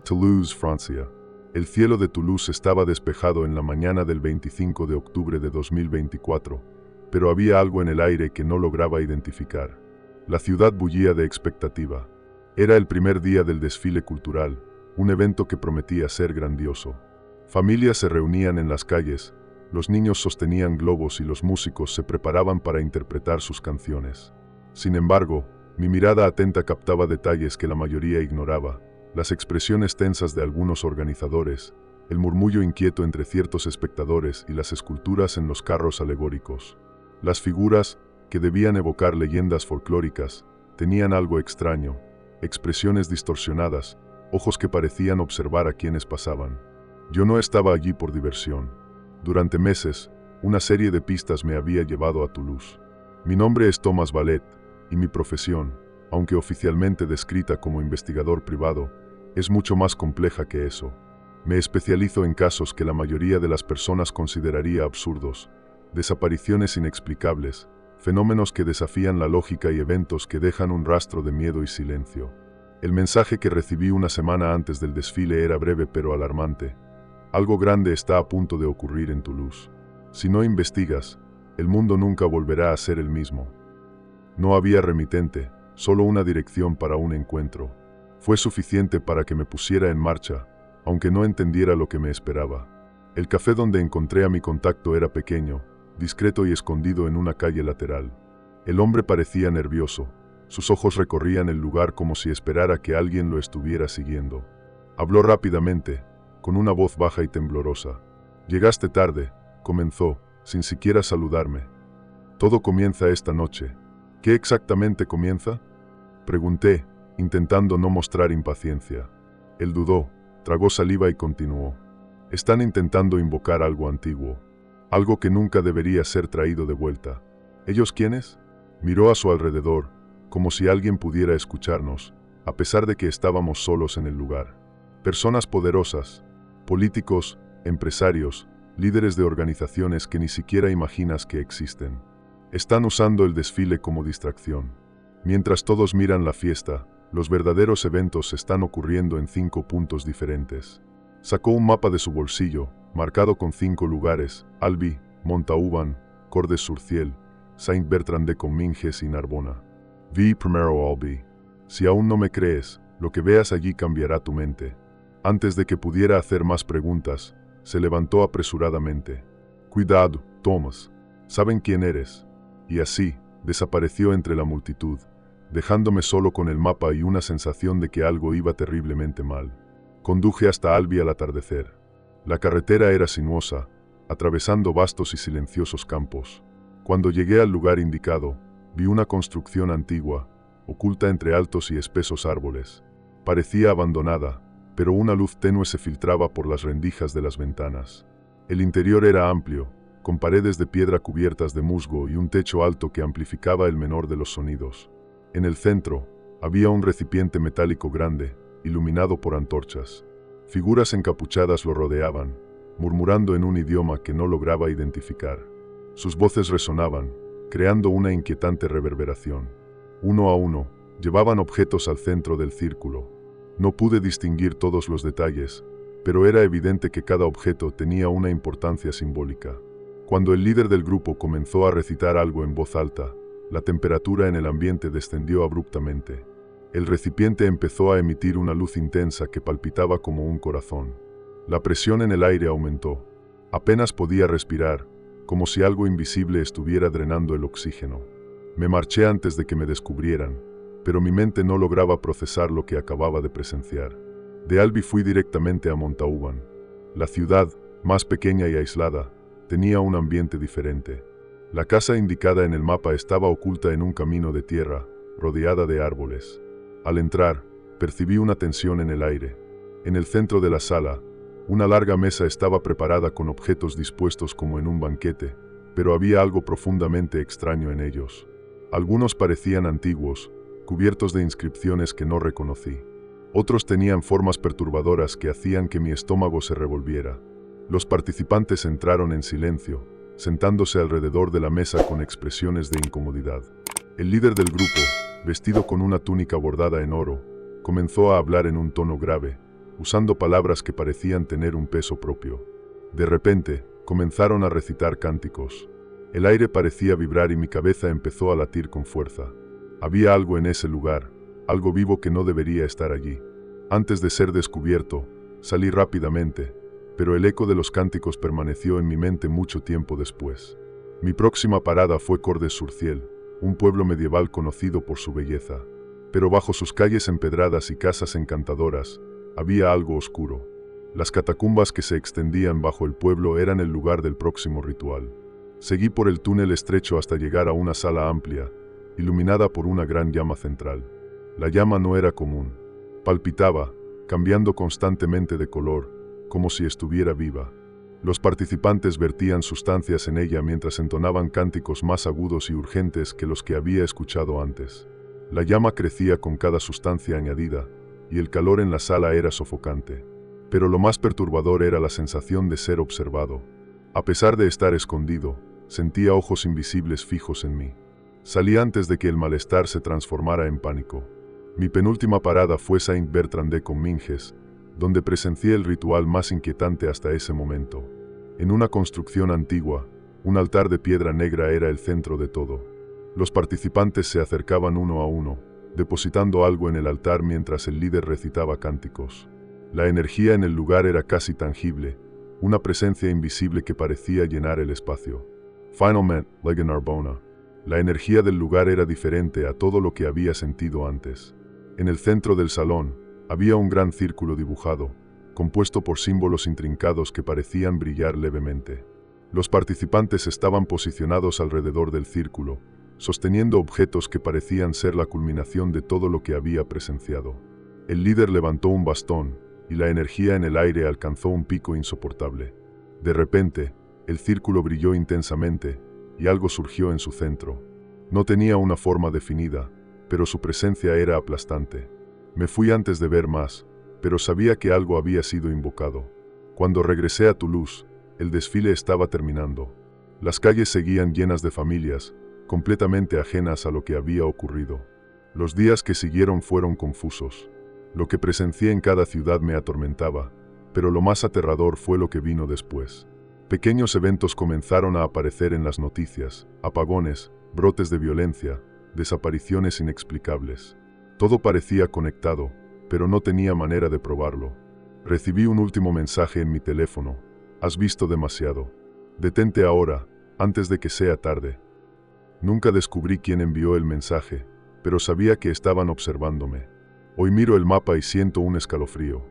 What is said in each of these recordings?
Toulouse, Francia. El cielo de Toulouse estaba despejado en la mañana del 25 de octubre de 2024, pero había algo en el aire que no lograba identificar. La ciudad bullía de expectativa. Era el primer día del desfile cultural, un evento que prometía ser grandioso. Familias se reunían en las calles, los niños sostenían globos y los músicos se preparaban para interpretar sus canciones. Sin embargo, mi mirada atenta captaba detalles que la mayoría ignoraba: las expresiones tensas de algunos organizadores, el murmullo inquieto entre ciertos espectadores y las esculturas en los carros alegóricos. Las figuras, que debían evocar leyendas folclóricas, tenían algo extraño: expresiones distorsionadas, ojos que parecían observar a quienes pasaban. Yo no estaba allí por diversión. Durante meses, una serie de pistas me había llevado a Toulouse. Mi nombre es Thomas Vallet, y mi profesión, aunque oficialmente descrita como investigador privado, es mucho más compleja que eso. Me especializo en casos que la mayoría de las personas consideraría absurdos: desapariciones inexplicables, fenómenos que desafían la lógica y eventos que dejan un rastro de miedo y silencio. El mensaje que recibí una semana antes del desfile era breve pero alarmante: algo grande está a punto de ocurrir en Toulouse. Si no investigas, el mundo nunca volverá a ser el mismo. No había remitente, solo una dirección para un encuentro. Fue suficiente para que me pusiera en marcha, aunque no entendiera lo que me esperaba. El café donde encontré a mi contacto era pequeño, discreto y escondido en una calle lateral. El hombre parecía nervioso. Sus ojos recorrían el lugar como si esperara que alguien lo estuviera siguiendo. Habló rápidamente, con una voz baja y temblorosa. «Llegaste tarde», comenzó, sin siquiera saludarme. «Todo comienza esta noche». «¿Qué exactamente comienza?», pregunté, intentando no mostrar impaciencia. Él dudó, tragó saliva y continuó. «Están intentando invocar algo antiguo, algo que nunca debería ser traído de vuelta». «¿Ellos quiénes?». Miró a su alrededor, como si alguien pudiera escucharnos, a pesar de que estábamos solos en el lugar. «Personas poderosas, políticos, empresarios, líderes de organizaciones que ni siquiera imaginas que existen. Están usando el desfile como distracción. Mientras todos miran la fiesta, los verdaderos eventos están ocurriendo en 5 puntos diferentes». Sacó un mapa de su bolsillo, marcado con 5 lugares: Albi, Montauban, Cordes-sur-Ciel, Saint-Bertrand-de-Comminges y Narbona. Vi primero Albi. Si aún no me crees, lo que veas allí cambiará tu mente. Antes de que pudiera hacer más preguntas, se levantó apresuradamente. «Cuidado, Thomas. Saben quién eres». Y así, desapareció entre la multitud, dejándome solo con el mapa y una sensación de que algo iba terriblemente mal. Conduje hasta Albi al atardecer. La carretera era sinuosa, atravesando vastos y silenciosos campos. Cuando llegué al lugar indicado, vi una construcción antigua, oculta entre altos y espesos árboles. Parecía abandonada, pero una luz tenue se filtraba por las rendijas de las ventanas. El interior era amplio, con paredes de piedra cubiertas de musgo y un techo alto que amplificaba el menor de los sonidos. En el centro, había un recipiente metálico grande, iluminado por antorchas. Figuras encapuchadas lo rodeaban, murmurando en un idioma que no lograba identificar. Sus voces resonaban, creando una inquietante reverberación. Uno a uno, llevaban objetos al centro del círculo. No pude distinguir todos los detalles, pero era evidente que cada objeto tenía una importancia simbólica. Cuando el líder del grupo comenzó a recitar algo en voz alta, la temperatura en el ambiente descendió abruptamente. El recipiente empezó a emitir una luz intensa que palpitaba como un corazón. La presión en el aire aumentó. Apenas podía respirar, como si algo invisible estuviera drenando el oxígeno. Me marché antes de que me descubrieran, pero mi mente no lograba procesar lo que acababa de presenciar. De Albi fui directamente a Montauban. La ciudad, más pequeña y aislada, tenía un ambiente diferente. La casa indicada en el mapa estaba oculta en un camino de tierra, rodeada de árboles. Al entrar, percibí una tensión en el aire. En el centro de la sala, una larga mesa estaba preparada con objetos dispuestos como en un banquete, pero había algo profundamente extraño en ellos. Algunos parecían antiguos, cubiertos de inscripciones que no reconocí. Otros tenían formas perturbadoras que hacían que mi estómago se revolviera. Los participantes entraron en silencio, sentándose alrededor de la mesa con expresiones de incomodidad. El líder del grupo, vestido con una túnica bordada en oro, comenzó a hablar en un tono grave, usando palabras que parecían tener un peso propio. De repente, comenzaron a recitar cánticos. El aire parecía vibrar y mi cabeza empezó a latir con fuerza. Había algo en ese lugar, algo vivo que no debería estar allí. Antes de ser descubierto, salí rápidamente, pero el eco de los cánticos permaneció en mi mente mucho tiempo después. Mi próxima parada fue Cordes-sur-Ciel, un pueblo medieval conocido por su belleza. Pero bajo sus calles empedradas y casas encantadoras, había algo oscuro. Las catacumbas que se extendían bajo el pueblo eran el lugar del próximo ritual. Seguí por el túnel estrecho hasta llegar a una sala amplia, iluminada por una gran llama central. La llama no era común. Palpitaba, cambiando constantemente de color, como si estuviera viva. Los participantes vertían sustancias en ella mientras entonaban cánticos más agudos y urgentes que los que había escuchado antes. La llama crecía con cada sustancia añadida, y el calor en la sala era sofocante. Pero lo más perturbador era la sensación de ser observado. A pesar de estar escondido, sentía ojos invisibles fijos en mí. Salí antes de que el malestar se transformara en pánico. Mi penúltima parada fue Saint-Bertrand-de-Comminges, donde presencié el ritual más inquietante hasta ese momento. En una construcción antigua, un altar de piedra negra era el centro de todo. Los participantes se acercaban uno a uno, depositando algo en el altar mientras el líder recitaba cánticos. La energía en el lugar era casi tangible, una presencia invisible que parecía llenar el espacio. Finalmente, en Narbona. La energía del lugar era diferente a todo lo que había sentido antes. En el centro del salón, había un gran círculo dibujado, compuesto por símbolos intrincados que parecían brillar levemente. Los participantes estaban posicionados alrededor del círculo, sosteniendo objetos que parecían ser la culminación de todo lo que había presenciado. El líder levantó un bastón, y la energía en el aire alcanzó un pico insoportable. De repente, el círculo brilló intensamente, y algo surgió en su centro. No tenía una forma definida, pero su presencia era aplastante. Me fui antes de ver más, pero sabía que algo había sido invocado. Cuando regresé a Toulouse, el desfile estaba terminando. Las calles seguían llenas de familias, completamente ajenas a lo que había ocurrido. Los días que siguieron fueron confusos. Lo que presencié en cada ciudad me atormentaba, pero lo más aterrador fue lo que vino después. Pequeños eventos comenzaron a aparecer en las noticias, apagones, brotes de violencia, desapariciones inexplicables. Todo parecía conectado, pero no tenía manera de probarlo. Recibí un último mensaje en mi teléfono. Has visto demasiado. Detente ahora, antes de que sea tarde. Nunca descubrí quién envió el mensaje, pero sabía que estaban observándome. Hoy miro el mapa y siento un escalofrío.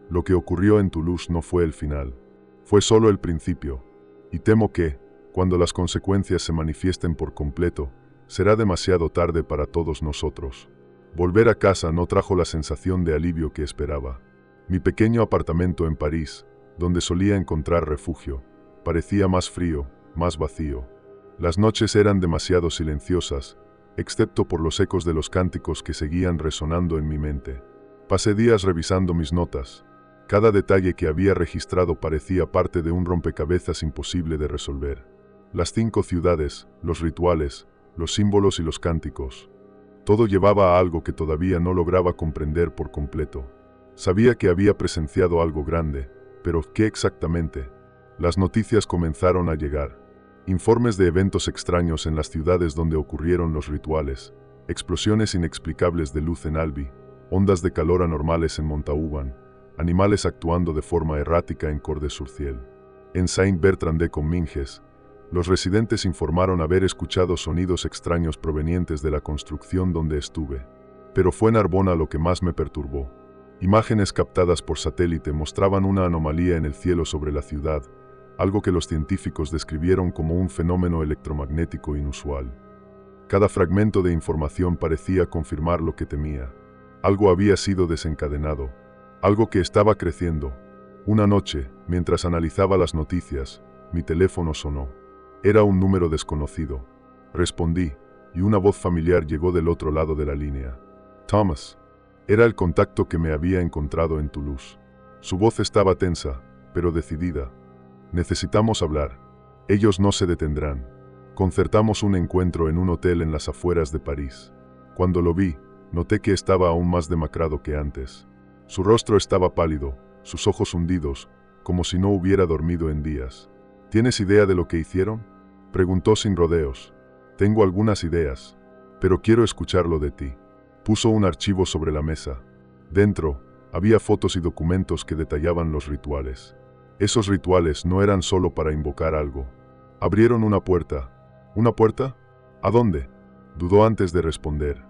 Lo que ocurrió en Toulouse no fue el final. Fue solo el principio. Y temo que, cuando las consecuencias se manifiesten por completo, será demasiado tarde para todos nosotros. Volver a casa no trajo la sensación de alivio que esperaba. Mi pequeño apartamento en París, donde solía encontrar refugio, parecía más frío, más vacío. Las noches eran demasiado silenciosas, excepto por los ecos de los cánticos que seguían resonando en mi mente. Pasé días revisando mis notas. Cada detalle que había registrado parecía parte de un rompecabezas imposible de resolver. Las 5 ciudades, los rituales, los símbolos y los cánticos. Todo llevaba a algo que todavía no lograba comprender por completo. Sabía que había presenciado algo grande, pero ¿qué exactamente? Las noticias comenzaron a llegar. Informes de eventos extraños en las ciudades donde ocurrieron los rituales, explosiones inexplicables de luz en Albi, ondas de calor anormales en Montauban, animales actuando de forma errática en Cordes-sur-Ciel. En Saint-Bertrand-de-Comminges, los residentes informaron haber escuchado sonidos extraños provenientes de la construcción donde estuve. Pero fue Narbona lo que más me perturbó. Imágenes captadas por satélite mostraban una anomalía en el cielo sobre la ciudad, algo que los científicos describieron como un fenómeno electromagnético inusual. Cada fragmento de información parecía confirmar lo que temía. Algo había sido desencadenado, algo que estaba creciendo. Una noche, mientras analizaba las noticias, mi teléfono sonó. Era un número desconocido. Respondí, y una voz familiar llegó del otro lado de la línea. Thomas. Era el contacto que me había encontrado en Toulouse. Su voz estaba tensa, pero decidida. Necesitamos hablar. Ellos no se detendrán. Concertamos un encuentro en un hotel en las afueras de París. Cuando lo vi, noté que estaba aún más demacrado que antes. Su rostro estaba pálido, sus ojos hundidos, como si no hubiera dormido en días. ¿Tienes idea de lo que hicieron?, preguntó sin rodeos. Tengo algunas ideas, pero quiero escucharlo de ti. Puso un archivo sobre la mesa. Dentro, había fotos y documentos que detallaban los rituales. Esos rituales no eran solo para invocar algo. Abrieron una puerta. ¿Una puerta? ¿A dónde?, dudó antes de responder.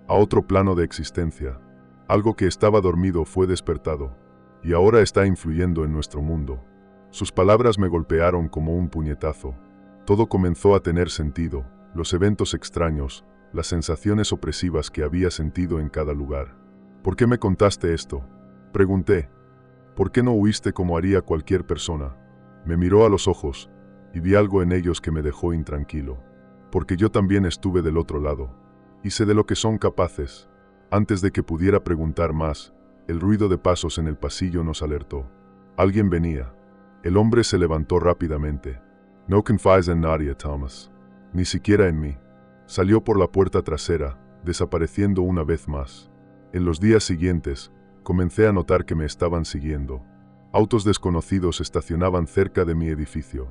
A otro plano de existencia. Algo que estaba dormido fue despertado, y ahora está influyendo en nuestro mundo. Sus palabras me golpearon como un puñetazo. Todo comenzó a tener sentido, los eventos extraños, las sensaciones opresivas que había sentido en cada lugar. ¿Por qué me contaste esto?, pregunté. ¿Por qué no huiste como haría cualquier persona? Me miró a los ojos, y vi algo en ellos que me dejó intranquilo. Porque yo también estuve del otro lado, y sé de lo que son capaces. Antes de que pudiera preguntar más, el ruido de pasos en el pasillo nos alertó. Alguien venía. El hombre se levantó rápidamente. No confíes en nadie, Thomas. Ni siquiera en mí. Salió por la puerta trasera, desapareciendo una vez más. En los días siguientes, comencé a notar que me estaban siguiendo. Autos desconocidos estacionaban cerca de mi edificio.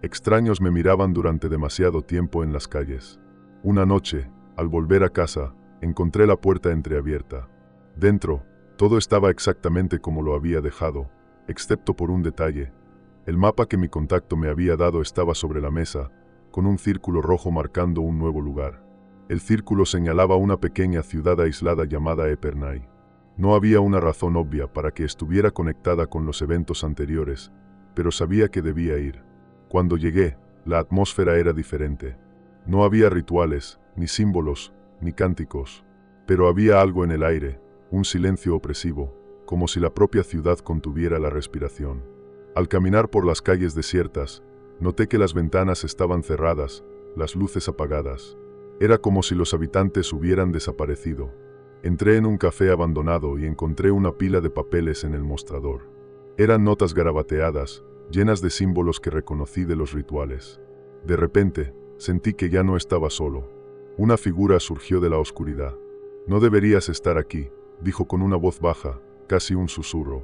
Extraños me miraban durante demasiado tiempo en las calles. Una noche, al volver a casa, encontré la puerta entreabierta. Dentro, todo estaba exactamente como lo había dejado, excepto por un detalle. El mapa que mi contacto me había dado estaba sobre la mesa, con un círculo rojo marcando un nuevo lugar. El círculo señalaba una pequeña ciudad aislada llamada Epernay. No había una razón obvia para que estuviera conectada con los eventos anteriores, pero sabía que debía ir. Cuando llegué, la atmósfera era diferente. No había rituales, ni símbolos, ni cánticos, pero había algo en el aire, un silencio opresivo, como si la propia ciudad contuviera la respiración. Al caminar por las calles desiertas, noté que las ventanas estaban cerradas, las luces apagadas. Era como si los habitantes hubieran desaparecido. Entré en un café abandonado y encontré una pila de papeles en el mostrador. Eran notas garabateadas, llenas de símbolos que reconocí de los rituales. De repente, sentí que ya no estaba solo. Una figura surgió de la oscuridad. No deberías estar aquí, dijo con una voz baja, casi un susurro.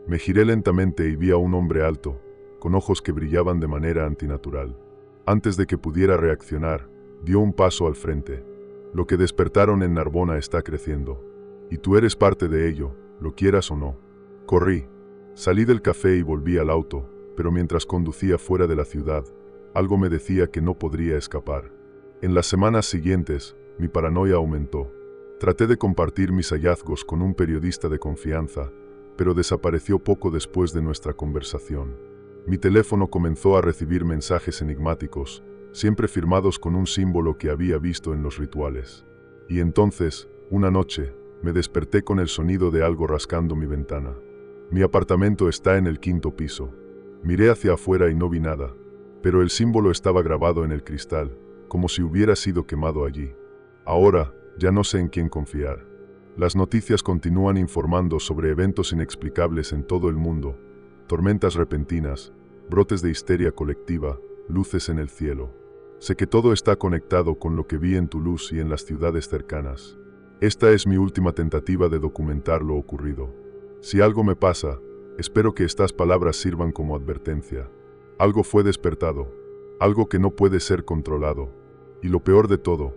Me giré lentamente y vi a un hombre alto, con ojos que brillaban de manera antinatural. Antes de que pudiera reaccionar, dio un paso al frente. Lo que despertaron en Narbona está creciendo. Y tú eres parte de ello, lo quieras o no. Corrí. Salí del café y volví al auto, pero mientras conducía fuera de la ciudad, algo me decía que no podría escapar. En las semanas siguientes, mi paranoia aumentó. Traté de compartir mis hallazgos con un periodista de confianza, pero desapareció poco después de nuestra conversación. Mi teléfono comenzó a recibir mensajes enigmáticos, siempre firmados con un símbolo que había visto en los rituales. Y entonces, una noche, me desperté con el sonido de algo rascando mi ventana. Mi apartamento está en el 5º piso. Miré hacia afuera y no vi nada, pero el símbolo estaba grabado en el cristal, como si hubiera sido quemado allí. Ahora, ya no sé en quién confiar. Las noticias continúan informando sobre eventos inexplicables en todo el mundo, tormentas repentinas, brotes de histeria colectiva, luces en el cielo. Sé que todo está conectado con lo que vi en Toulouse y en las ciudades cercanas. Esta es mi última tentativa de documentar lo ocurrido. Si algo me pasa, espero que estas palabras sirvan como advertencia. Algo fue despertado, algo que no puede ser controlado. Y lo peor de todo,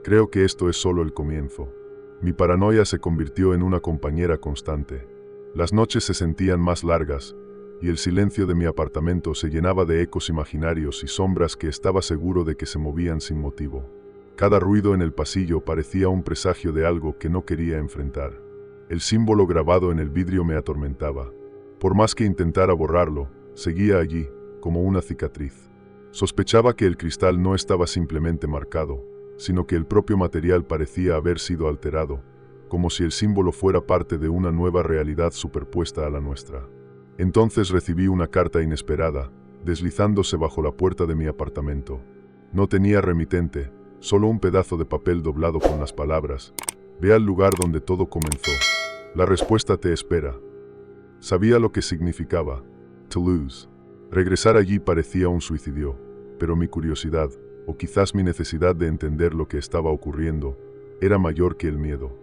creo que esto es solo el comienzo. Mi paranoia se convirtió en una compañera constante. Las noches se sentían más largas, y el silencio de mi apartamento se llenaba de ecos imaginarios y sombras que estaba seguro de que se movían sin motivo. Cada ruido en el pasillo parecía un presagio de algo que no quería enfrentar. El símbolo grabado en el vidrio me atormentaba. Por más que intentara borrarlo, seguía allí, como una cicatriz. Sospechaba que el cristal no estaba simplemente marcado, sino que el propio material parecía haber sido alterado, como si el símbolo fuera parte de una nueva realidad superpuesta a la nuestra. Entonces recibí una carta inesperada, deslizándose bajo la puerta de mi apartamento. No tenía remitente, solo un pedazo de papel doblado con las palabras: «Ve al lugar donde todo comenzó. La respuesta te espera». Sabía lo que significaba. Toulouse. Regresar allí parecía un suicidio, pero mi curiosidad, o quizás mi necesidad de entender lo que estaba ocurriendo, era mayor que el miedo.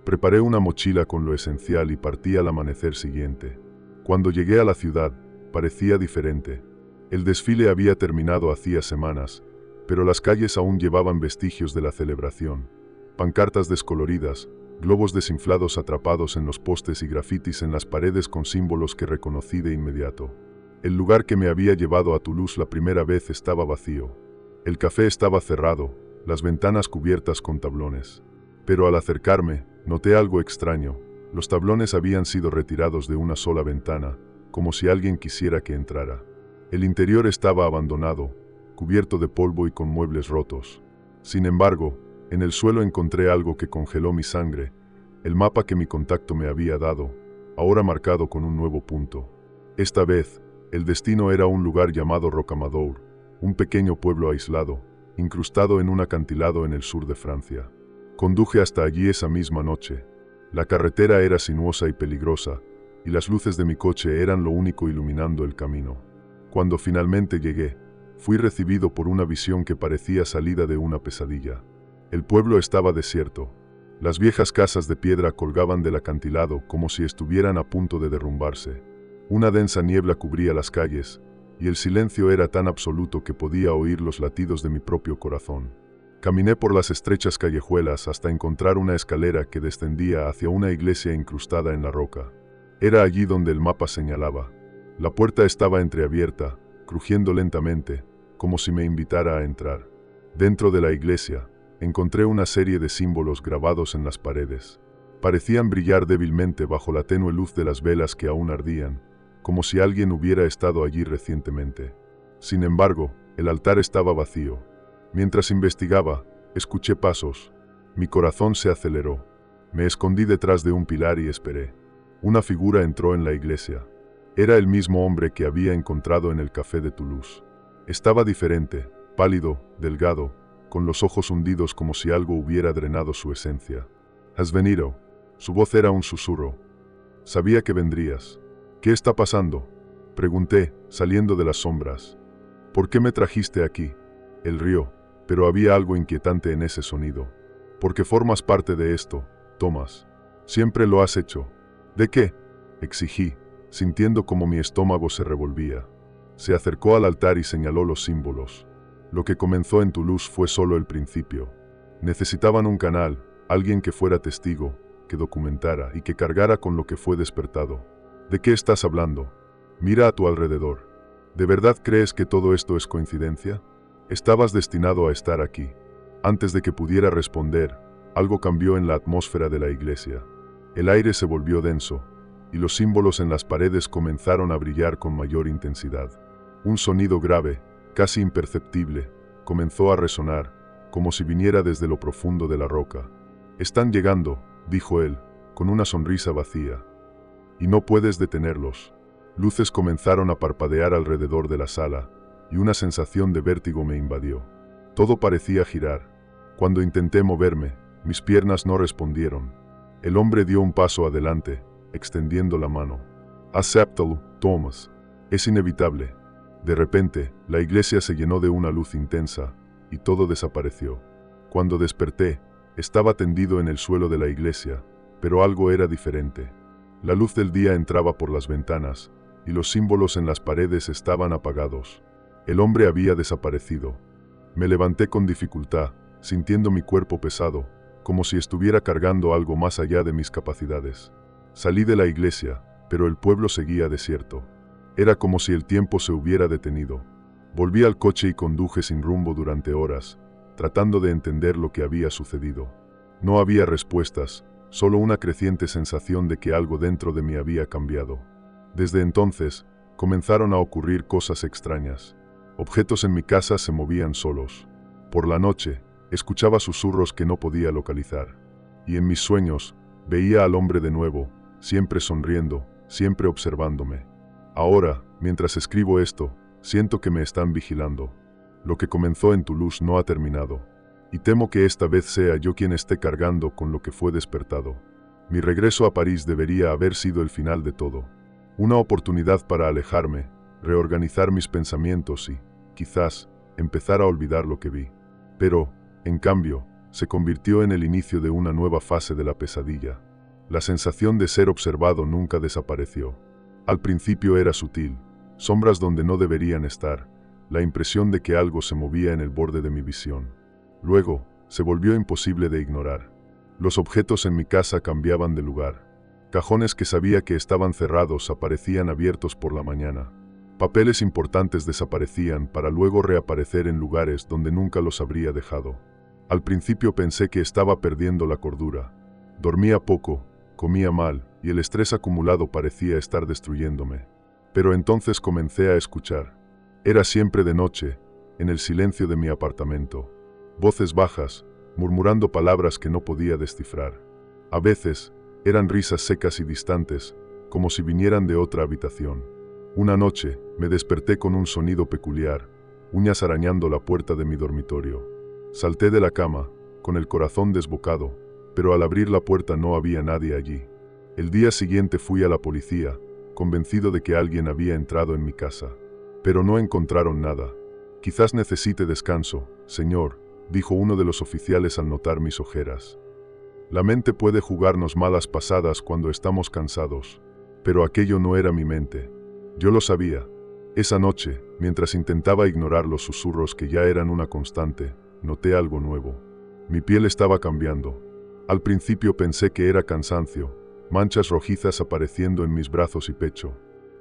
Preparé una mochila con lo esencial y partí al amanecer siguiente. Cuando llegué a la ciudad, parecía diferente. El desfile había terminado hacía semanas, pero las calles aún llevaban vestigios de la celebración. Pancartas descoloridas, globos desinflados atrapados en los postes y grafitis en las paredes con símbolos que reconocí de inmediato. El lugar que me había llevado a Toulouse la primera vez estaba vacío. El café estaba cerrado, las ventanas cubiertas con tablones. Pero al acercarme, noté algo extraño. Los tablones habían sido retirados de una sola ventana, como si alguien quisiera que entrara. El interior estaba abandonado, cubierto de polvo y con muebles rotos. Sin embargo, en el suelo encontré algo que congeló mi sangre, el mapa que mi contacto me había dado, ahora marcado con un nuevo punto. Esta vez, el destino era un lugar llamado Rocamadour, un pequeño pueblo aislado, incrustado en un acantilado en el sur de Francia. Conduje hasta allí esa misma noche. La carretera era sinuosa y peligrosa, y las luces de mi coche eran lo único iluminando el camino. Cuando finalmente llegué, fui recibido por una visión que parecía salida de una pesadilla. El pueblo estaba desierto. Las viejas casas de piedra colgaban del acantilado como si estuvieran a punto de derrumbarse. Una densa niebla cubría las calles, y el silencio era tan absoluto que podía oír los latidos de mi propio corazón. Caminé por las estrechas callejuelas hasta encontrar una escalera que descendía hacia una iglesia incrustada en la roca. Era allí donde el mapa señalaba. La puerta estaba entreabierta, crujiendo lentamente, como si me invitara a entrar. Dentro de la iglesia, encontré una serie de símbolos grabados en las paredes. Parecían brillar débilmente bajo la tenue luz de las velas que aún ardían, como si alguien hubiera estado allí recientemente. Sin embargo, el altar estaba vacío. Mientras investigaba, escuché pasos. Mi corazón se aceleró. Me escondí detrás de un pilar y esperé. Una figura entró en la iglesia. Era el mismo hombre que había encontrado en el café de Toulouse. Estaba diferente, pálido, delgado, con los ojos hundidos como si algo hubiera drenado su esencia. «¿Has venido?» Su voz era un susurro. «Sabía que vendrías». «¿Qué está pasando?», pregunté, saliendo de las sombras. «¿Por qué me trajiste aquí?» Él rió, pero había algo inquietante en ese sonido. «Porque formas parte de esto, Thomas. Siempre lo has hecho». «¿De qué?», exigí, sintiendo como mi estómago se revolvía. Se acercó al altar y señaló los símbolos. Lo que comenzó en Toulouse fue solo el principio. Necesitaban un canal, alguien que fuera testigo, que documentara y que cargara con lo que fue despertado. ¿De qué estás hablando? Mira a tu alrededor. ¿De verdad crees que todo esto es coincidencia? Estabas destinado a estar aquí. Antes de que pudiera responder, algo cambió en la atmósfera de la iglesia. El aire se volvió denso, y los símbolos en las paredes comenzaron a brillar con mayor intensidad. Un sonido grave, casi imperceptible, comenzó a resonar, como si viniera desde lo profundo de la roca. «Están llegando», dijo él, con una sonrisa vacía. «Y no puedes detenerlos». Luces comenzaron a parpadear alrededor de la sala, y una sensación de vértigo me invadió. Todo parecía girar. Cuando intenté moverme, mis piernas no respondieron. El hombre dio un paso adelante, extendiendo la mano. «Acéptalo, Thomas. Es inevitable». De repente, la iglesia se llenó de una luz intensa, y todo desapareció. Cuando desperté, estaba tendido en el suelo de la iglesia, pero algo era diferente. La luz del día entraba por las ventanas, y los símbolos en las paredes estaban apagados. El hombre había desaparecido. Me levanté con dificultad, sintiendo mi cuerpo pesado, como si estuviera cargando algo más allá de mis capacidades. Salí de la iglesia, pero el pueblo seguía desierto. Era como si el tiempo se hubiera detenido. Volví al coche y conduje sin rumbo durante horas, tratando de entender lo que había sucedido. No había respuestas, solo una creciente sensación de que algo dentro de mí había cambiado. Desde entonces, comenzaron a ocurrir cosas extrañas. Objetos en mi casa se movían solos. Por la noche, escuchaba susurros que no podía localizar. Y en mis sueños, veía al hombre de nuevo, siempre sonriendo, siempre observándome. Ahora, mientras escribo esto, siento que me están vigilando. Lo que comenzó en Toulouse no ha terminado, y temo que esta vez sea yo quien esté cargando con lo que fue despertado. Mi regreso a París debería haber sido el final de todo. Una oportunidad para alejarme, reorganizar mis pensamientos y, quizás, empezar a olvidar lo que vi. Pero, en cambio, se convirtió en el inicio de una nueva fase de la pesadilla. La sensación de ser observado nunca desapareció. Al principio era sutil, sombras donde no deberían estar, la impresión de que algo se movía en el borde de mi visión. Luego, se volvió imposible de ignorar. Los objetos en mi casa cambiaban de lugar. Cajones que sabía que estaban cerrados aparecían abiertos por la mañana. Papeles importantes desaparecían para luego reaparecer en lugares donde nunca los habría dejado. Al principio pensé que estaba perdiendo la cordura. Dormía poco, comía mal, y el estrés acumulado parecía estar destruyéndome. Pero entonces comencé a escuchar. Era siempre de noche, en el silencio de mi apartamento. Voces bajas, murmurando palabras que no podía descifrar. A veces, eran risas secas y distantes, como si vinieran de otra habitación. Una noche, me desperté con un sonido peculiar, uñas arañando la puerta de mi dormitorio. Salté de la cama, con el corazón desbocado, pero al abrir la puerta no había nadie allí. El día siguiente fui a la policía, convencido de que alguien había entrado en mi casa. Pero no encontraron nada. Quizás necesite descanso, señor, dijo uno de los oficiales al notar mis ojeras. La mente puede jugarnos malas pasadas cuando estamos cansados, pero aquello no era mi mente. Yo lo sabía. Esa noche, mientras intentaba ignorar los susurros que ya eran una constante, noté algo nuevo. Mi piel estaba cambiando. Al principio pensé que era cansancio, manchas rojizas apareciendo en mis brazos y pecho.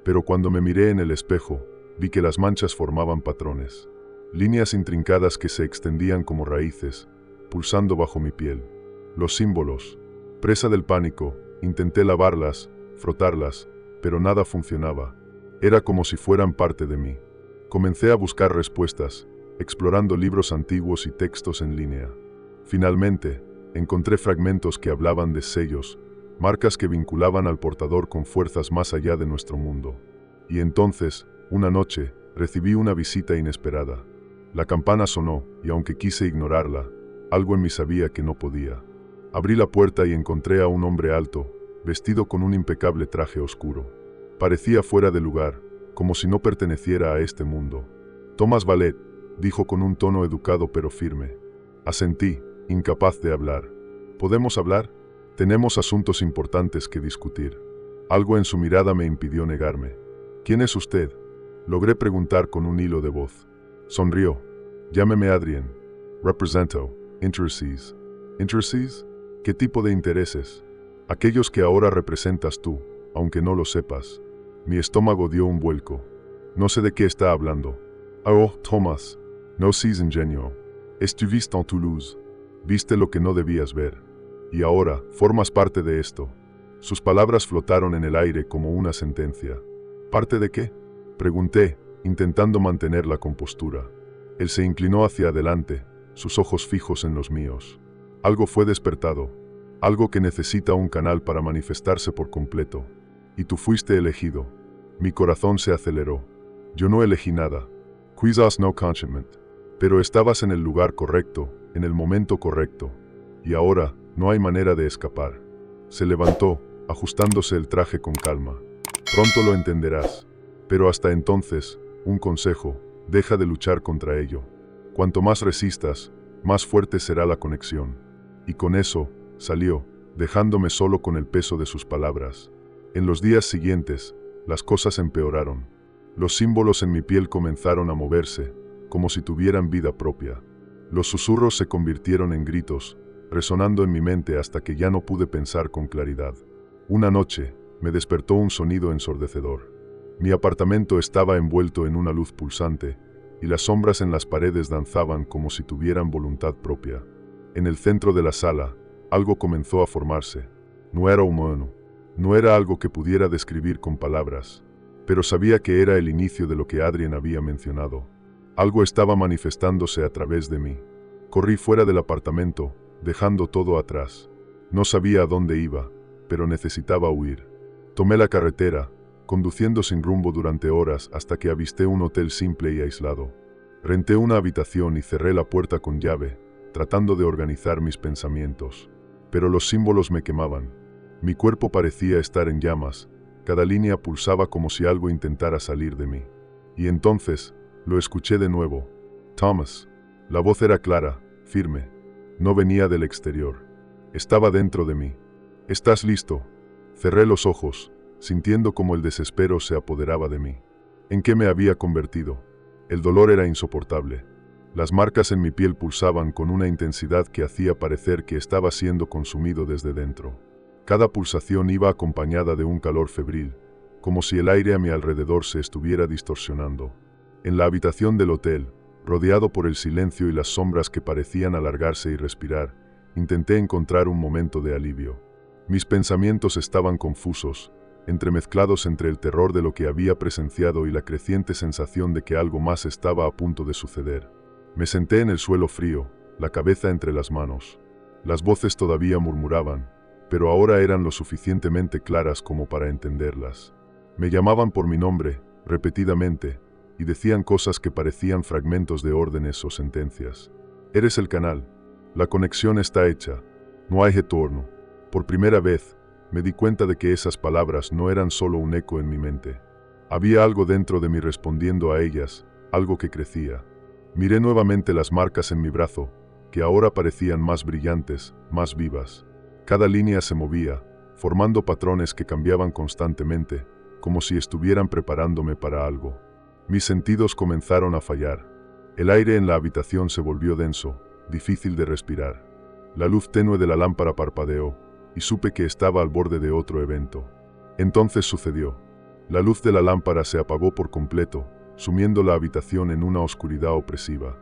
Pero cuando me miré en el espejo, vi que las manchas formaban patrones. Líneas intrincadas que se extendían como raíces, pulsando bajo mi piel. Los símbolos. Presa del pánico, intenté lavarlas, frotarlas, pero nada funcionaba. Era como si fueran parte de mí. Comencé a buscar respuestas, explorando libros antiguos y textos en línea. Finalmente, encontré fragmentos que hablaban de sellos, marcas que vinculaban al portador con fuerzas más allá de nuestro mundo. Y entonces, una noche, recibí una visita inesperada. La campana sonó, y aunque quise ignorarla, algo en mí sabía que no podía. Abrí la puerta y encontré a un hombre alto, vestido con un impecable traje oscuro. Parecía fuera de lugar, como si no perteneciera a este mundo. Thomas Ballet, dijo con un tono educado pero firme. Asentí, incapaz de hablar. ¿Podemos hablar? Tenemos asuntos importantes que discutir. Algo en su mirada me impidió negarme. ¿Quién es usted? Logré preguntar con un hilo de voz. Sonrió. Llámeme Adrien. Represento. Intereses. ¿Intereses? ¿Qué tipo de intereses? Aquellos que ahora representas tú, aunque no lo sepas. Mi estómago dio un vuelco. No sé de qué está hablando. Oh, Thomas. No seas ingenuo. Estuviste en Toulouse. Viste lo que no debías ver. Y ahora, formas parte de esto. Sus palabras flotaron en el aire como una sentencia. ¿Parte de qué? Pregunté, intentando mantener la compostura. Él se inclinó hacia adelante, sus ojos fijos en los míos. Algo fue despertado. Algo que necesita un canal para manifestarse por completo. Y tú fuiste elegido. Mi corazón se aceleró. Yo no elegí nada. Quizás no conscientemente. Pero estabas en el lugar correcto, en el momento correcto. Y ahora, no hay manera de escapar. Se levantó, ajustándose el traje con calma. Pronto lo entenderás. Pero hasta entonces, un consejo, deja de luchar contra ello. Cuanto más resistas, más fuerte será la conexión. Y con eso, salió, dejándome solo con el peso de sus palabras. En los días siguientes, las cosas empeoraron. Los símbolos en mi piel comenzaron a moverse, como si tuvieran vida propia. Los susurros se convirtieron en gritos, resonando en mi mente hasta que ya no pude pensar con claridad. Una noche, me despertó un sonido ensordecedor. Mi apartamento estaba envuelto en una luz pulsante, y las sombras en las paredes danzaban como si tuvieran voluntad propia. En el centro de la sala, algo comenzó a formarse. No era humano, no era algo que pudiera describir con palabras, pero sabía que era el inicio de lo que Adrien había mencionado. Algo estaba manifestándose a través de mí. Corrí fuera del apartamento, dejando todo atrás. No sabía a dónde iba, pero necesitaba huir. Tomé la carretera, conduciendo sin rumbo durante horas hasta que avisté un hotel simple y aislado. Renté una habitación y cerré la puerta con llave, tratando de organizar mis pensamientos. Pero los símbolos me quemaban. Mi cuerpo parecía estar en llamas, cada línea pulsaba como si algo intentara salir de mí. Y entonces, lo escuché de nuevo. Thomas. La voz era clara, firme. No venía del exterior. Estaba dentro de mí. ¿Estás listo? Cerré los ojos, sintiendo como el desespero se apoderaba de mí. ¿En qué me había convertido? El dolor era insoportable. Las marcas en mi piel pulsaban con una intensidad que hacía parecer que estaba siendo consumido desde dentro. Cada pulsación iba acompañada de un calor febril, como si el aire a mi alrededor se estuviera distorsionando. En la habitación del hotel, rodeado por el silencio y las sombras que parecían alargarse y respirar, intenté encontrar un momento de alivio. Mis pensamientos estaban confusos, entremezclados entre el terror de lo que había presenciado y la creciente sensación de que algo más estaba a punto de suceder. Me senté en el suelo frío, la cabeza entre las manos. Las voces todavía murmuraban, pero ahora eran lo suficientemente claras como para entenderlas. Me llamaban por mi nombre, repetidamente, y decían cosas que parecían fragmentos de órdenes o sentencias. Eres el canal. La conexión está hecha. No hay retorno. Por primera vez, me di cuenta de que esas palabras no eran solo un eco en mi mente. Había algo dentro de mí respondiendo a ellas, algo que crecía. Miré nuevamente las marcas en mi brazo, que ahora parecían más brillantes, más vivas. Cada línea se movía, formando patrones que cambiaban constantemente, como si estuvieran preparándome para algo. Mis sentidos comenzaron a fallar. El aire en la habitación se volvió denso, difícil de respirar. La luz tenue de la lámpara parpadeó, y supe que estaba al borde de otro evento. Entonces sucedió. La luz de la lámpara se apagó por completo, sumiendo la habitación en una oscuridad opresiva.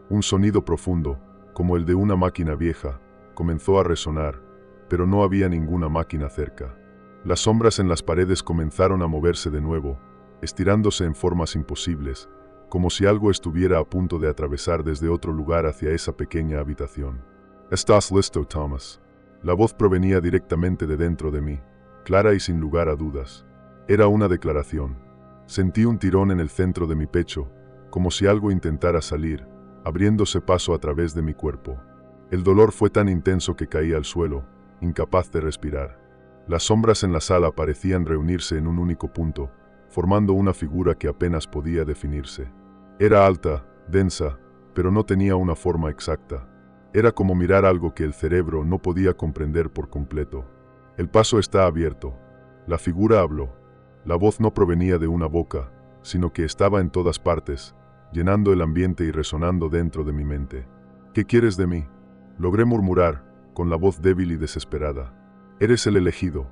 Un sonido profundo, como el de una máquina vieja, comenzó a resonar, pero no había ninguna máquina cerca. Las sombras en las paredes comenzaron a moverse de nuevo, estirándose en formas imposibles, como si algo estuviera a punto de atravesar desde otro lugar hacia esa pequeña habitación. ¿Estás listo, Thomas? La voz provenía directamente de dentro de mí, clara y sin lugar a dudas. Era una declaración. Sentí un tirón en el centro de mi pecho, como si algo intentara salir, abriéndose paso a través de mi cuerpo. El dolor fue tan intenso que caí al suelo, incapaz de respirar. Las sombras en la sala parecían reunirse en un único punto, formando una figura que apenas podía definirse. Era alta, densa, pero no tenía una forma exacta. Era como mirar algo que el cerebro no podía comprender por completo. El paso está abierto. La figura habló. La voz no provenía de una boca, sino que estaba en todas partes, llenando el ambiente y resonando dentro de mi mente. ¿Qué quieres de mí? Logré murmurar, con la voz débil y desesperada. Eres el elegido,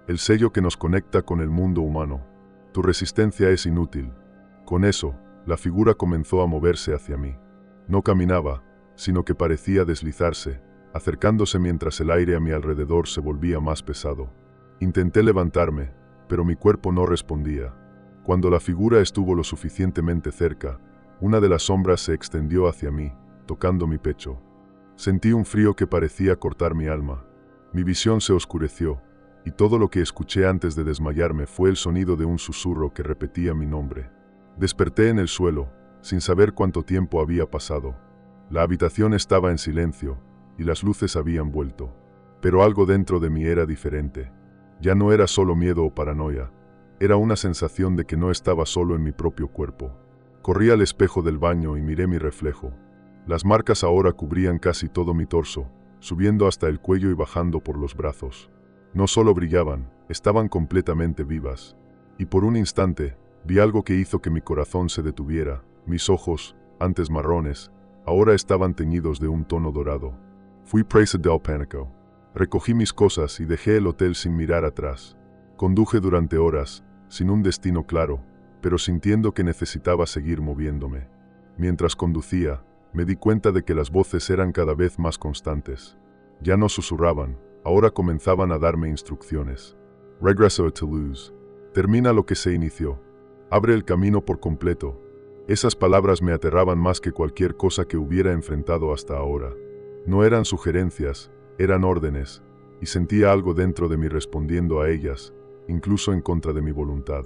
el sello que nos conecta con el mundo humano. Tu resistencia es inútil. Con eso, la figura comenzó a moverse hacia mí. No caminaba, sino que parecía deslizarse, acercándose mientras el aire a mi alrededor se volvía más pesado. Intenté levantarme, pero mi cuerpo no respondía. Cuando la figura estuvo lo suficientemente cerca, una de las sombras se extendió hacia mí, tocando mi pecho. Sentí un frío que parecía cortar mi alma. Mi visión se oscureció, y todo lo que escuché antes de desmayarme fue el sonido de un susurro que repetía mi nombre. Desperté en el suelo, sin saber cuánto tiempo había pasado. La habitación estaba en silencio, y las luces habían vuelto. Pero algo dentro de mí era diferente. Ya no era solo miedo o paranoia, era una sensación de que no estaba solo en mi propio cuerpo. Corrí al espejo del baño y miré mi reflejo. Las marcas ahora cubrían casi todo mi torso, subiendo hasta el cuello y bajando por los brazos. No solo brillaban, estaban completamente vivas. Y por un instante, vi algo que hizo que mi corazón se detuviera. Mis ojos, antes marrones, ahora estaban teñidos de un tono dorado. Fui presa del pánico. Recogí mis cosas y dejé el hotel sin mirar atrás. Conduje durante horas, sin un destino claro, pero sintiendo que necesitaba seguir moviéndome. Mientras conducía, me di cuenta de que las voces eran cada vez más constantes. Ya no susurraban, ahora comenzaban a darme instrucciones. Regreso a Toulouse. Termina lo que se inició. Abre el camino por completo. Esas palabras me aterraban más que cualquier cosa que hubiera enfrentado hasta ahora. No eran sugerencias, eran órdenes, y sentía algo dentro de mí respondiendo a ellas, incluso en contra de mi voluntad.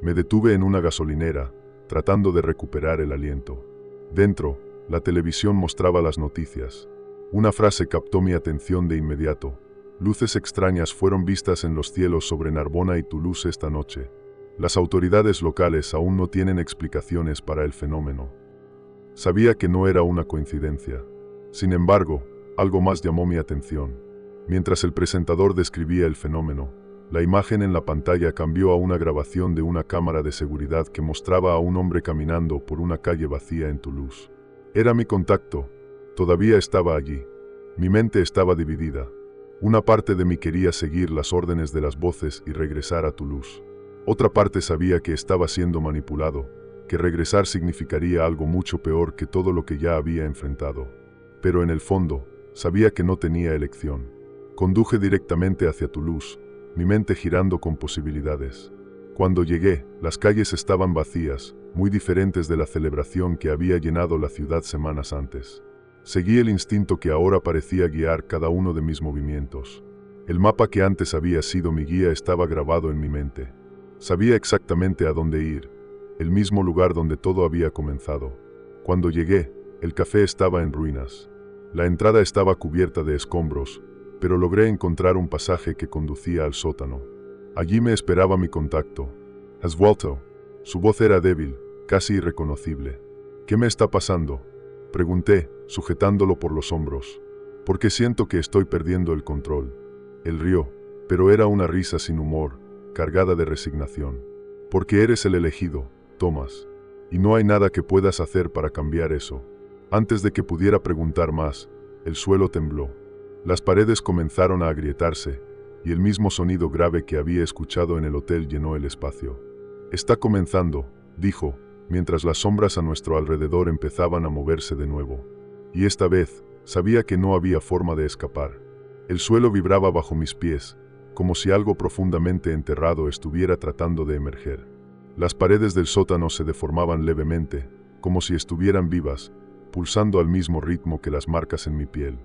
Me detuve en una gasolinera, tratando de recuperar el aliento. Dentro, la televisión mostraba las noticias. Una frase captó mi atención de inmediato. Luces extrañas fueron vistas en los cielos sobre Narbona y Toulouse esta noche. Las autoridades locales aún no tienen explicaciones para el fenómeno. Sabía que no era una coincidencia. Sin embargo, Algo más llamó mi atención. Mientras el presentador describía el fenómeno, la imagen en la pantalla cambió a una grabación de una cámara de seguridad que mostraba a un hombre caminando por una calle vacía en Toulouse. Era mi contacto. Todavía estaba allí. Mi mente estaba dividida. Una parte de mí quería seguir las órdenes de las voces y regresar a Toulouse. Otra parte sabía que estaba siendo manipulado, que regresar significaría algo mucho peor que todo lo que ya había enfrentado. Pero en el fondo, sabía que no tenía elección. Conduje directamente hacia Toulouse, mi mente girando con posibilidades. Cuando llegué, las calles estaban vacías, muy diferentes de la celebración que había llenado la ciudad semanas antes. Seguí el instinto que ahora parecía guiar cada uno de mis movimientos. El mapa que antes había sido mi guía estaba grabado en mi mente. Sabía exactamente a dónde ir, el mismo lugar donde todo había comenzado. Cuando llegué, el café estaba en ruinas. La entrada estaba cubierta de escombros, pero logré encontrar un pasaje que conducía al sótano. Allí me esperaba mi contacto. ¿Has vuelto? Su voz era débil, casi irreconocible. ¿Qué me está pasando?, pregunté, sujetándolo por los hombros. Porque siento que estoy perdiendo el control. Él rió, pero era una risa sin humor, cargada de resignación. Porque eres el elegido, Thomas. Y no hay nada que puedas hacer para cambiar eso. Antes de que pudiera preguntar más, el suelo tembló. Las paredes comenzaron a agrietarse, y el mismo sonido grave que había escuchado en el hotel llenó el espacio. Está comenzando, dijo, mientras las sombras a nuestro alrededor empezaban a moverse de nuevo. Y esta vez, sabía que no había forma de escapar. El suelo vibraba bajo mis pies, como si algo profundamente enterrado estuviera tratando de emerger. Las paredes del sótano se deformaban levemente, como si estuvieran vivas, pulsando al mismo ritmo que las marcas en mi piel.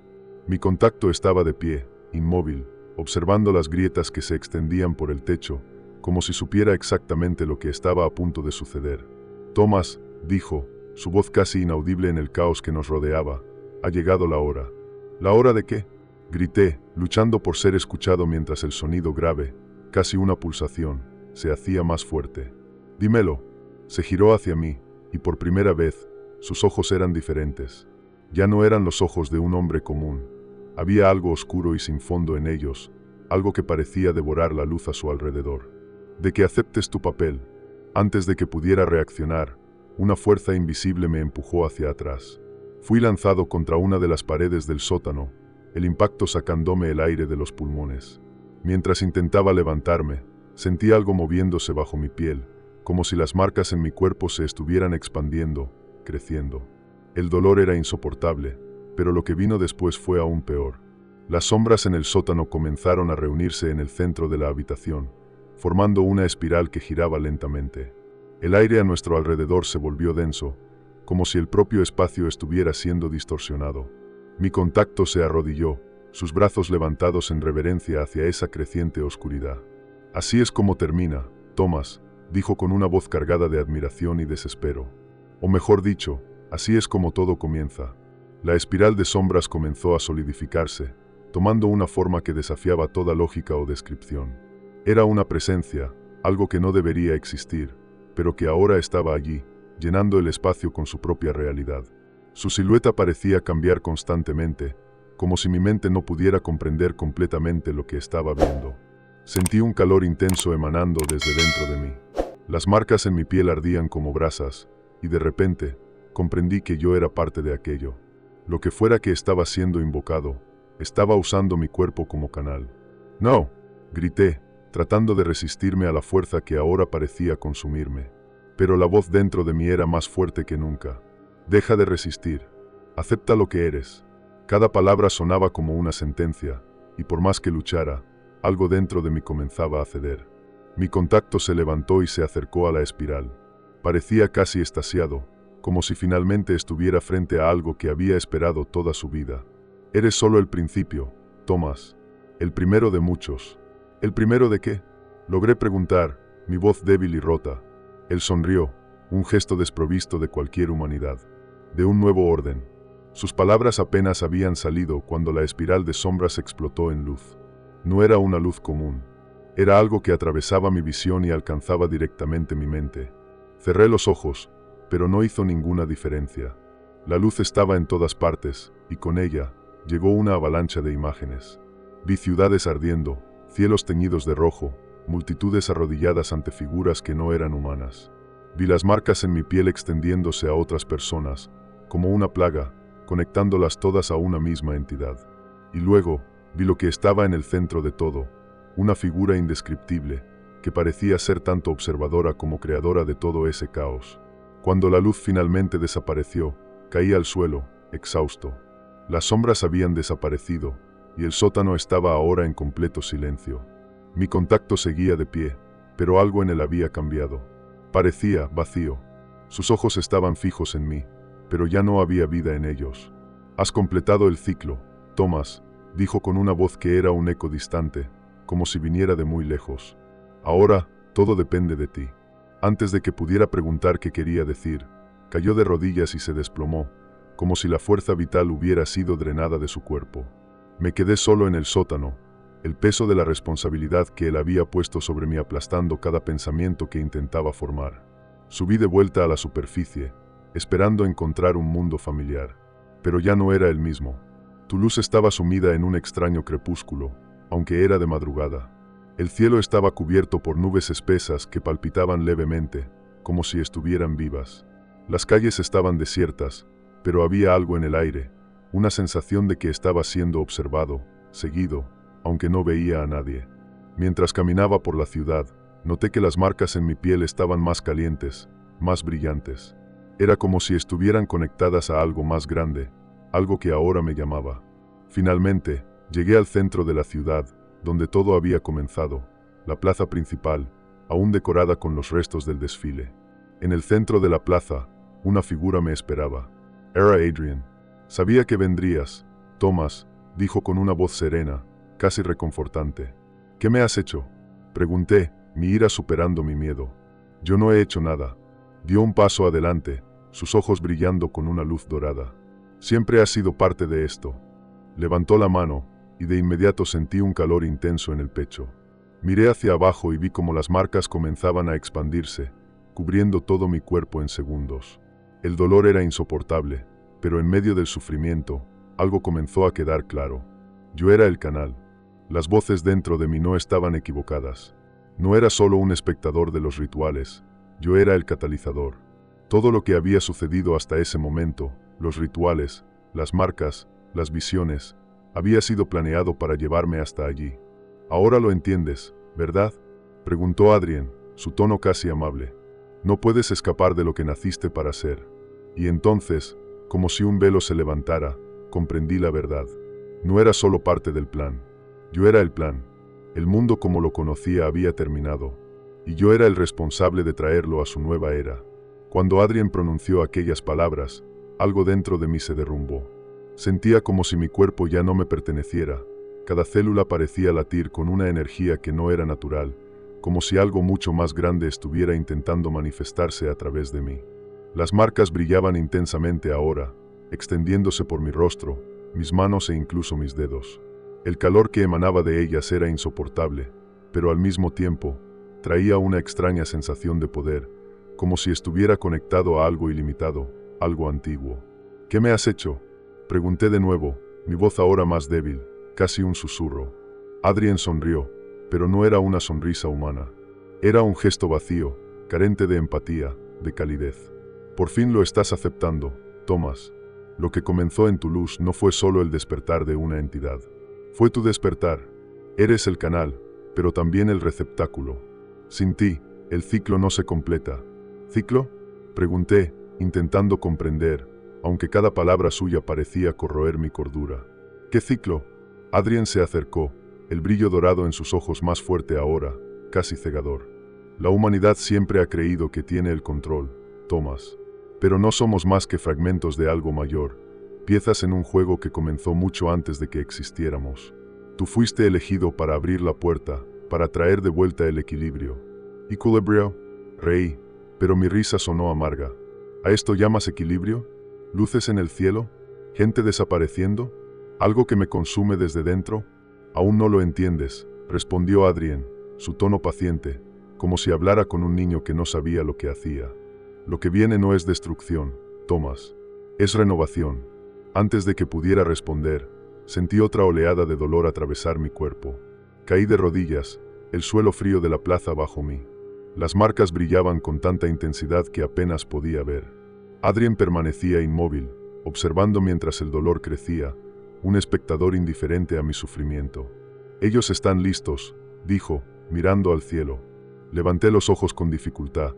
Mi contacto estaba de pie, inmóvil, observando las grietas que se extendían por el techo, como si supiera exactamente lo que estaba a punto de suceder. Thomas, dijo, su voz casi inaudible en el caos que nos rodeaba, ha llegado la hora. ¿La hora de qué?, grité, luchando por ser escuchado mientras el sonido grave, casi una pulsación, se hacía más fuerte. Dímelo. Se giró hacia mí, y por primera vez, sus ojos eran diferentes. Ya no eran los ojos de un hombre común. Había algo oscuro y sin fondo en ellos, algo que parecía devorar la luz a su alrededor. De que aceptes tu papel. Antes de que pudiera reaccionar, una fuerza invisible me empujó hacia atrás. Fui lanzado contra una de las paredes del sótano, el impacto sacándome el aire de los pulmones. Mientras intentaba levantarme, sentí algo moviéndose bajo mi piel, como si las marcas en mi cuerpo se estuvieran expandiendo, creciendo. El dolor era insoportable, pero lo que vino después fue aún peor. Las sombras en el sótano comenzaron a reunirse en el centro de la habitación, formando una espiral que giraba lentamente. El aire a nuestro alrededor se volvió denso, como si el propio espacio estuviera siendo distorsionado. Mi contacto se arrodilló, sus brazos levantados en reverencia hacia esa creciente oscuridad. Así es como termina, Thomas, dijo con una voz cargada de admiración y desespero. O mejor dicho, así es como todo comienza. La espiral de sombras comenzó a solidificarse, tomando una forma que desafiaba toda lógica o descripción. Era una presencia, algo que no debería existir, pero que ahora estaba allí, llenando el espacio con su propia realidad. Su silueta parecía cambiar constantemente, como si mi mente no pudiera comprender completamente lo que estaba viendo. Sentí un calor intenso emanando desde dentro de mí. Las marcas en mi piel ardían como brasas, y de repente, comprendí que yo era parte de aquello. Lo que fuera que estaba siendo invocado, estaba usando mi cuerpo como canal. ¡No!, grité, tratando de resistirme a la fuerza que ahora parecía consumirme. Pero la voz dentro de mí era más fuerte que nunca. Deja de resistir. Acepta lo que eres. Cada palabra sonaba como una sentencia, y por más que luchara, algo dentro de mí comenzaba a ceder. Mi contacto se levantó y se acercó a la espiral. Parecía casi extasiado, como si finalmente estuviera frente a algo que había esperado toda su vida. Eres solo el principio, Thomas. El primero de muchos. ¿El primero de qué?, logré preguntar, mi voz débil y rota. Él sonrió, un gesto desprovisto de cualquier humanidad. De un nuevo orden. Sus palabras apenas habían salido cuando la espiral de sombras explotó en luz. No era una luz común. Era algo que atravesaba mi visión y alcanzaba directamente mi mente. Cerré los ojos, pero no hizo ninguna diferencia. La luz estaba en todas partes, y con ella, llegó una avalancha de imágenes. Vi ciudades ardiendo, cielos teñidos de rojo, multitudes arrodilladas ante figuras que no eran humanas. Vi las marcas en mi piel extendiéndose a otras personas, como una plaga, conectándolas todas a una misma entidad. Y luego, vi lo que estaba en el centro de todo, una figura indescriptible, que parecía ser tanto observadora como creadora de todo ese caos. Cuando la luz finalmente desapareció, caí al suelo, exhausto. Las sombras habían desaparecido, y el sótano estaba ahora en completo silencio. Mi contacto seguía de pie, pero algo en él había cambiado. Parecía vacío. Sus ojos estaban fijos en mí, pero ya no había vida en ellos. «Has completado el ciclo, Thomas», dijo con una voz que era un eco distante, como si viniera de muy lejos. «Ahora, todo depende de ti». Antes de que pudiera preguntar qué quería decir, cayó de rodillas y se desplomó, como si la fuerza vital hubiera sido drenada de su cuerpo. Me quedé solo en el sótano, el peso de la responsabilidad que él había puesto sobre mí aplastando cada pensamiento que intentaba formar. Subí de vuelta a la superficie, esperando encontrar un mundo familiar. Pero ya no era el mismo. Tu luz estaba sumida en un extraño crepúsculo, aunque era de madrugada. El cielo estaba cubierto por nubes espesas que palpitaban levemente, como si estuvieran vivas. Las calles estaban desiertas, pero había algo en el aire, una sensación de que estaba siendo observado, seguido, aunque no veía a nadie. Mientras caminaba por la ciudad, noté que las marcas en mi piel estaban más calientes, más brillantes. Era como si estuvieran conectadas a algo más grande, algo que ahora me llamaba. Finalmente, llegué al centro de la ciudad, donde todo había comenzado, la plaza principal, aún decorada con los restos del desfile. En el centro de la plaza, una figura me esperaba. Era Adrian. «Sabía que vendrías, Thomas», dijo con una voz serena, casi reconfortante. «¿Qué me has hecho?», pregunté, mi ira superando mi miedo. «Yo no he hecho nada». Dio un paso adelante, sus ojos brillando con una luz dorada. «Siempre has sido parte de esto». Levantó la mano, y de inmediato sentí un calor intenso en el pecho. Miré hacia abajo y vi cómo las marcas comenzaban a expandirse, cubriendo todo mi cuerpo en segundos. El dolor era insoportable, pero en medio del sufrimiento, algo comenzó a quedar claro. Yo era el canal. Las voces dentro de mí no estaban equivocadas. No era solo un espectador de los rituales, yo era el catalizador. Todo lo que había sucedido hasta ese momento, los rituales, las marcas, las visiones, había sido planeado para llevarme hasta allí. «Ahora lo entiendes, ¿verdad?», preguntó Adrian, su tono casi amable. «No puedes escapar de lo que naciste para ser». Y entonces, como si un velo se levantara, comprendí la verdad. No era solo parte del plan. Yo era el plan. El mundo como lo conocía había terminado, y yo era el responsable de traerlo a su nueva era. Cuando Adrian pronunció aquellas palabras, algo dentro de mí se derrumbó. Sentía como si mi cuerpo ya no me perteneciera. Cada célula parecía latir con una energía que no era natural, como si algo mucho más grande estuviera intentando manifestarse a través de mí. Las marcas brillaban intensamente ahora, extendiéndose por mi rostro, mis manos e incluso mis dedos. El calor que emanaba de ellas era insoportable, pero al mismo tiempo, traía una extraña sensación de poder, como si estuviera conectado a algo ilimitado, algo antiguo. «¿Qué me has hecho?», pregunté de nuevo, mi voz ahora más débil, casi un susurro. Adrian sonrió, pero no era una sonrisa humana. Era un gesto vacío, carente de empatía, de calidez. «Por fin lo estás aceptando, Thomas. Lo que comenzó en tu luz no fue solo el despertar de una entidad. Fue tu despertar. Eres el canal, pero también el receptáculo. Sin ti, el ciclo no se completa». «¿Ciclo?», pregunté, intentando comprender, aunque cada palabra suya parecía corroer mi cordura. «¿Qué ciclo?». Adrian se acercó, el brillo dorado en sus ojos más fuerte ahora, casi cegador. «La humanidad siempre ha creído que tiene el control, Thomas. Pero no somos más que fragmentos de algo mayor, piezas en un juego que comenzó mucho antes de que existiéramos. Tú fuiste elegido para abrir la puerta, para traer de vuelta el equilibrio». «¿Equilibrio?». Reí, pero mi risa sonó amarga. «¿A esto llamas equilibrio? ¿Luces en el cielo? ¿Gente desapareciendo? ¿Algo que me consume desde dentro?». «Aún no lo entiendes», respondió Adrian, su tono paciente, como si hablara con un niño que no sabía lo que hacía. «Lo que viene no es destrucción, Thomas. Es renovación». Antes de que pudiera responder, Sentí otra oleada de dolor atravesar mi cuerpo. Caí de rodillas, el suelo frío de la plaza bajo mí. Las marcas brillaban con tanta intensidad que apenas podía ver. Adrien permanecía inmóvil, observando mientras el dolor crecía, un espectador indiferente a mi sufrimiento. «Ellos están listos», dijo, mirando al cielo. Levanté los ojos con dificultad,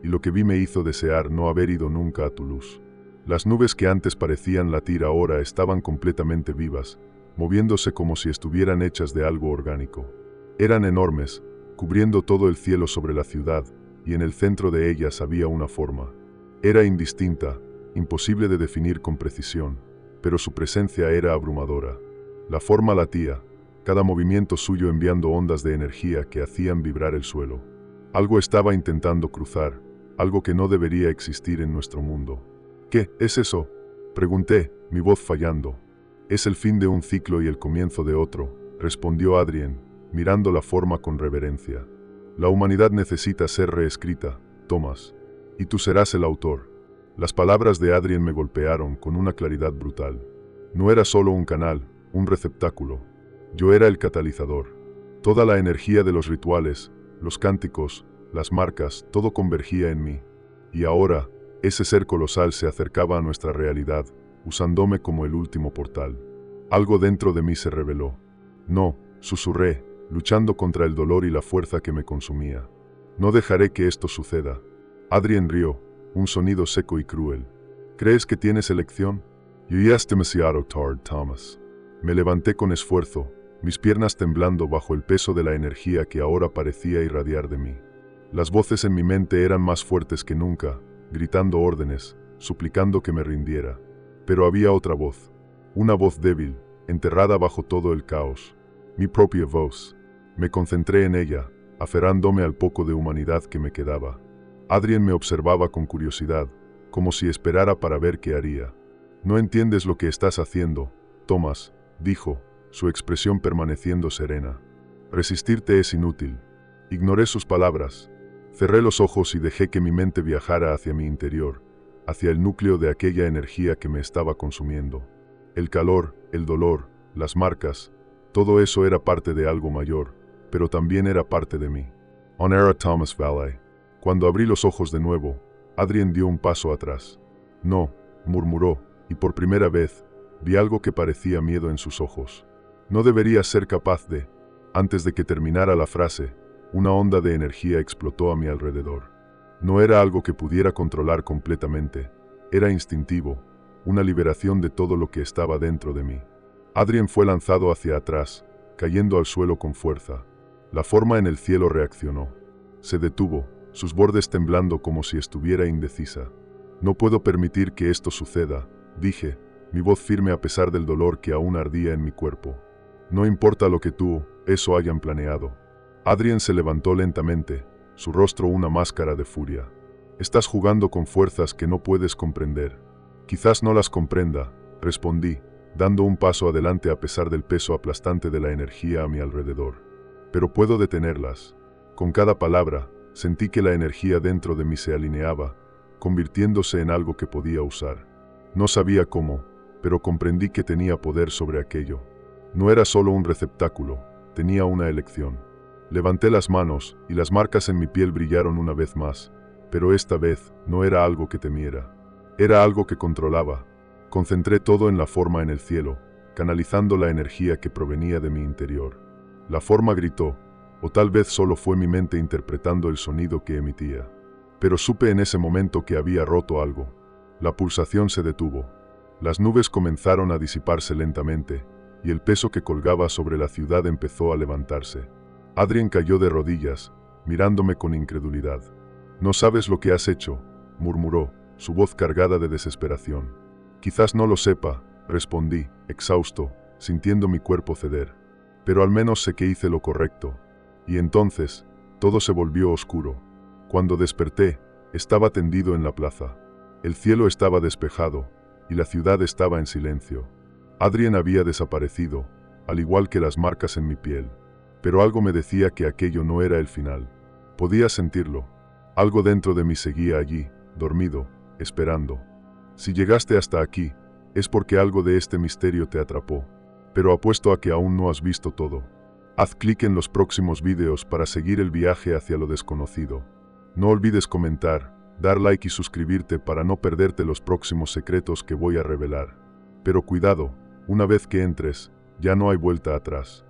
y lo que vi me hizo desear no haber ido nunca a Toulouse. Las nubes que antes parecían latir ahora estaban completamente vivas, moviéndose como si estuvieran hechas de algo orgánico. Eran enormes, cubriendo todo el cielo sobre la ciudad, y en el centro de ellas había una forma. Era indistinta, imposible de definir con precisión, pero su presencia era abrumadora. La forma latía, cada movimiento suyo enviando ondas de energía que hacían vibrar el suelo. Algo estaba intentando cruzar, algo que no debería existir en nuestro mundo. «¿Qué es eso?», pregunté, mi voz fallando. «Es el fin de un ciclo y el comienzo de otro», respondió Adrien, mirando la forma con reverencia. «La humanidad necesita ser reescrita, Thomas. Y tú serás el autor». Las palabras de Adrien me golpearon con una claridad brutal. No era solo un canal, un receptáculo. Yo era el catalizador. Toda la energía de los rituales, los cánticos, las marcas, todo convergía en mí. Y ahora, ese ser colosal se acercaba a nuestra realidad, usándome como el último portal. Algo dentro de mí se reveló. «No», susurré, luchando contra el dolor y la fuerza que me consumía. «No dejaré que esto suceda». Adrien rió, un sonido seco y cruel. «¿Crees que tienes elección?» «Ya es demasiado tarde, Thomas». Me levanté con esfuerzo, mis piernas temblando bajo el peso de la energía que ahora parecía irradiar de mí. Las voces en mi mente eran más fuertes que nunca, gritando órdenes, suplicando que me rindiera. Pero había otra voz, una voz débil, enterrada bajo todo el caos. Mi propia voz. Me concentré en ella, aferrándome al poco de humanidad que me quedaba. Adrien me observaba con curiosidad, como si esperara para ver qué haría. «No entiendes lo que estás haciendo, Thomas», dijo, su expresión permaneciendo serena. «Resistirte es inútil». Ignoré sus palabras. Cerré los ojos y dejé que mi mente viajara hacia mi interior, hacia el núcleo de aquella energía que me estaba consumiendo. El calor, el dolor, las marcas, todo eso era parte de algo mayor, pero también era parte de mí. On era Thomas Valley. Cuando abrí los ojos de nuevo, Adrien dio un paso atrás. «No», murmuró, y por primera vez, vi algo que parecía miedo en sus ojos. «No deberías ser capaz de...». Antes de que terminara la frase, una onda de energía explotó a mi alrededor. No era algo que pudiera controlar completamente, era instintivo, una liberación de todo lo que estaba dentro de mí. Adrien fue lanzado hacia atrás, cayendo al suelo con fuerza. La forma en el cielo reaccionó. Se detuvo, sus bordes temblando como si estuviera indecisa. «No puedo permitir que esto suceda», dije, mi voz firme a pesar del dolor que aún ardía en mi cuerpo. «No importa lo que eso hayan planeado». Adrien se levantó lentamente, su rostro una máscara de furia. «Estás jugando con fuerzas que no puedes comprender». «Quizás no las comprenda», respondí, dando un paso adelante a pesar del peso aplastante de la energía a mi alrededor. «Pero puedo detenerlas». Con cada palabra, sentí que la energía dentro de mí se alineaba, convirtiéndose en algo que podía usar. No sabía cómo, pero comprendí que tenía poder sobre aquello. No era solo un receptáculo, tenía una elección. Levanté las manos y las marcas en mi piel brillaron una vez más, pero esta vez no era algo que temiera. Era algo que controlaba. Concentré todo en la forma en el cielo, canalizando la energía que provenía de mi interior. La forma gritó, o tal vez solo fue mi mente interpretando el sonido que emitía. Pero supe en ese momento que había roto algo. La pulsación se detuvo. Las nubes comenzaron a disiparse lentamente, y el peso que colgaba sobre la ciudad empezó a levantarse. Adrien cayó de rodillas, mirándome con incredulidad. «No sabes lo que has hecho», murmuró, su voz cargada de desesperación. «Quizás no lo sepa», respondí, exhausto, sintiendo mi cuerpo ceder. «Pero al menos sé que hice lo correcto». Y entonces, todo se volvió oscuro. Cuando desperté, estaba tendido en la plaza. El cielo estaba despejado, y la ciudad estaba en silencio. Adrien había desaparecido, al igual que las marcas en mi piel. Pero algo me decía que aquello no era el final. Podía sentirlo. Algo dentro de mí seguía allí, dormido, esperando. «Si llegaste hasta aquí, es porque algo de este misterio te atrapó». pero apuesto a que aún no has visto todo. Haz clic en los próximos vídeos para seguir el viaje hacia lo desconocido. No olvides comentar, dar like y suscribirte para no perderte los próximos secretos que voy a revelar. Pero cuidado, una vez que entres, ya no hay vuelta atrás.